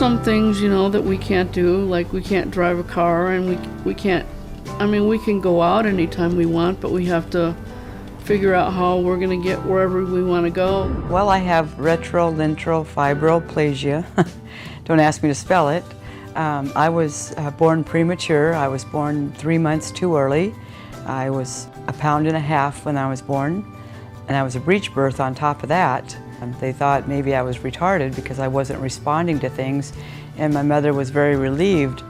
some things, that we can't do, like we can't drive a car, and we can't, we can go out anytime we want, but we have to figure out how we're going to get wherever we want to go. Well, I have retrolentrofibromalacia. Don't ask me to spell it. I was born premature. I was born 3 months too early. I was 1.5 pounds when I was born, and I was a breech birth on top of that. They thought maybe I was retarded because I wasn't responding to things, and my mother was very relieved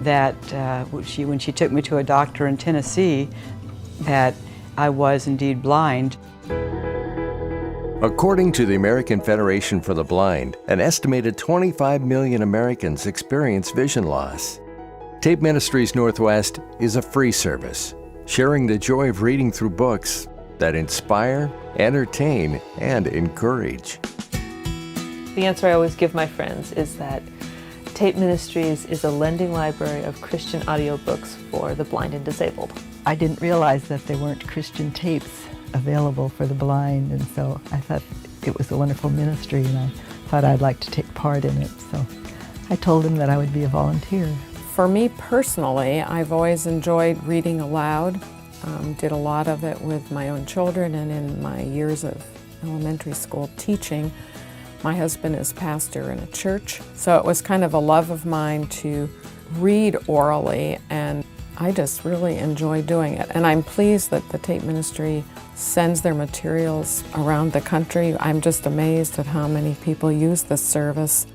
that when she took me to a doctor in Tennessee, that I was indeed blind. According to the American Federation for the Blind, an estimated 25 million Americans experience vision loss. Tape Ministries Northwest is a free service, sharing the joy of reading through books that inspire, entertain, and encourage. The answer I always give my friends is that Tape Ministries is a lending library of Christian audiobooks for the blind and disabled. I didn't realize that there weren't Christian tapes available for the blind, and so I thought it was a wonderful ministry, and I thought I'd like to take part in it. So I told him that I would be a volunteer. For me personally, I've always enjoyed reading aloud. Did a lot of it with my own children, and in my years of elementary school teaching. My husband is pastor in a church, so it was kind of a love of mine to read orally, and I just really enjoy doing it. And I'm pleased that the Tape Ministry sends their materials around the country. I'm just amazed at how many people use this service.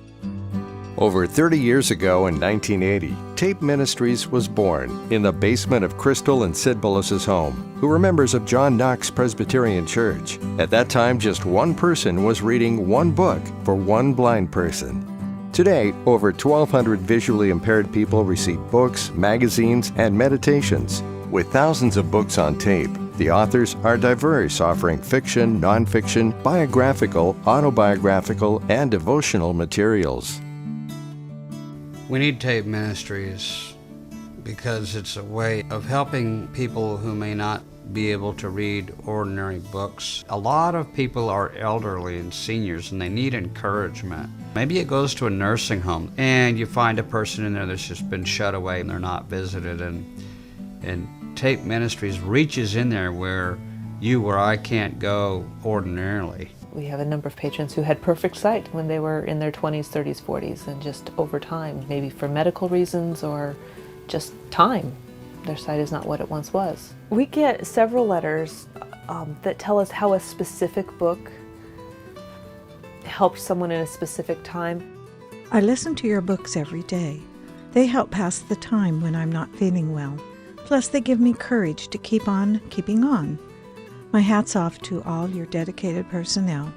Over 30 years ago in 1980, Tape Ministries was born in the basement of Crystal and Sid Bullis's home, who were members of John Knox Presbyterian Church. At that time, just one person was reading one book for one blind person. Today, over 1,200 visually impaired people receive books, magazines, and meditations. With thousands of books on tape, the authors are diverse, offering fiction, nonfiction, biographical, autobiographical, and devotional materials. We need Tape Ministries because it's a way of helping people who may not be able to read ordinary books. A lot of people are elderly and seniors, and they need encouragement. Maybe it goes to a nursing home and you find a person in there that's just been shut away and they're not visited, and Tape Ministries reaches in there where I can't go ordinarily. We have a number of patrons who had perfect sight when they were in their 20s, 30s, 40s, and just over time, maybe for medical reasons or just time, their sight is not what it once was. We get several letters that tell us how a specific book helped someone in a specific time. I listen to your books every day. They help pass the time when I'm not feeling well. Plus, they give me courage to keep on keeping on. My hat's off to all your dedicated personnel.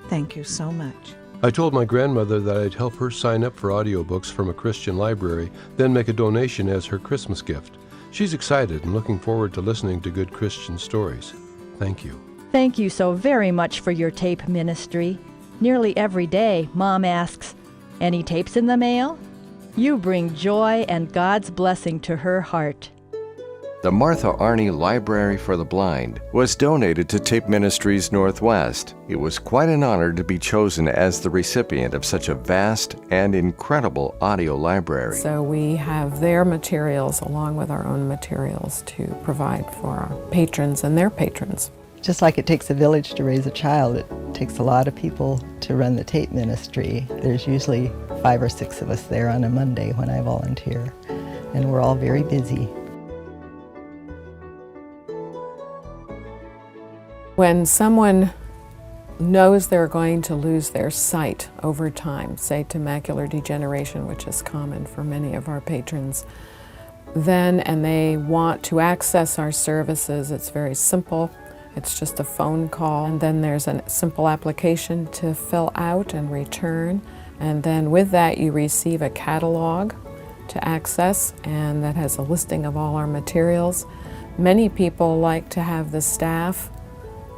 Thank you so much. I told my grandmother that I'd help her sign up for audiobooks from a Christian library, then make a donation as her Christmas gift. She's excited and looking forward to listening to good Christian stories. Thank you. Thank you so very much for your tape ministry. Nearly every day, Mom asks, "Any tapes in the mail?" You bring joy and God's blessing to her heart. The Martha Arney Library for the Blind was donated to Tape Ministries Northwest. It was quite an honor to be chosen as the recipient of such a vast and incredible audio library. So we have their materials along with our own materials to provide for our patrons and their patrons. Just like it takes a village to raise a child, it takes a lot of people to run the Tape Ministry. There's usually 5 or 6 of us there on a Monday when I volunteer, and we're all very busy. When someone knows they're going to lose their sight over time, say to macular degeneration, which is common for many of our patrons, and they want to access our services, it's very simple. It's just a phone call, and then there's a simple application to fill out and return. And then with that, you receive a catalog to access, and that has a listing of all our materials. Many people like to have the staff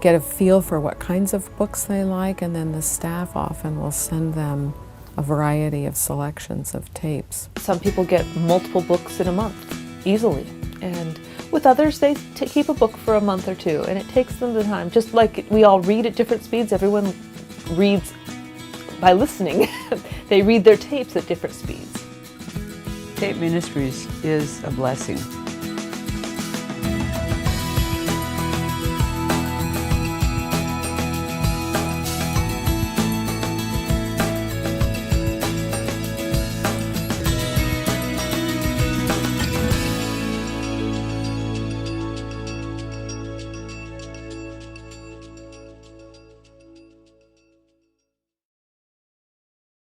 get a feel for what kinds of books they like, and then the staff often will send them a variety of selections of tapes. Some people get multiple books in a month, easily. And with others, they keep a book for a month or two, and it takes them the time. Just like we all read at different speeds, everyone reads by listening. They read their tapes at different speeds. Tape Ministries is a blessing.